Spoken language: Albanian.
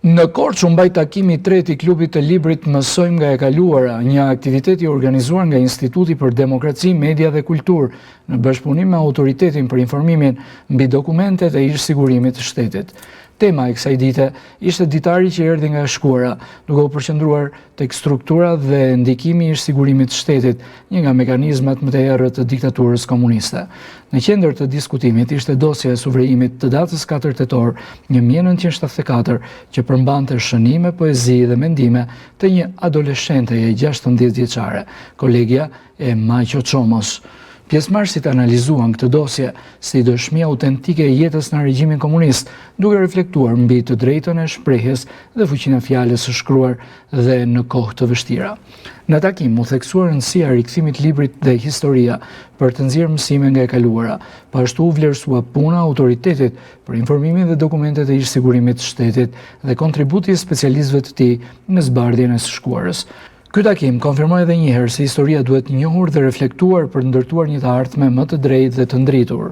Në Korçë u mbaj takimi i tretë i klubit të librit Mësojmë nga e kaluara, një aktivitet i organizuar nga Instituti për Demokraci, Media dhe Kulturë në bashkëpunim me Autoritetin për Informimin mbi dokumentet e ish-sigurimit të shtetit. Tema e kësaj dite ishte ditari që erdhi nga e shkuara, duke u përqendruar tek struktura dhe ndikimi i ish-sigurimit të shtetit, një nga mekanizmat më të errët të diktaturës komuniste. Në qendër të diskutimit ishte dosja e suvrejimit të datës 4 tetor 1974, që përmbante shënime, poezi dhe mendime të një adoleshenteje 16 vjeçare, kolegja e Maqo Çomos. Pjesëmarrësit analizuan këtë dosje si dëshmi autentike e jetës në regjimin komunist, duke reflektuar mbi të drejtën e shprehjes dhe fuqinë e fjalës së shkruar dhe në kohë të vështira. Në takim u theksuar rëndësia e rikthimit librit dhe historia për të nxjerrë mësime nga e kaluara. Ashtu u vlerësua puna e Autoritetit për Informimin dhe dokumentet e ish-sigurimit të shtetit dhe kontributi i specialistëve të tij në zbardhjen e së shkuarës. Ky takim konfirmoi edhe një herë se historia duhet njohur dhe reflektuar për ndërtuar një të ardhme më të drejtë dhe të ndritur.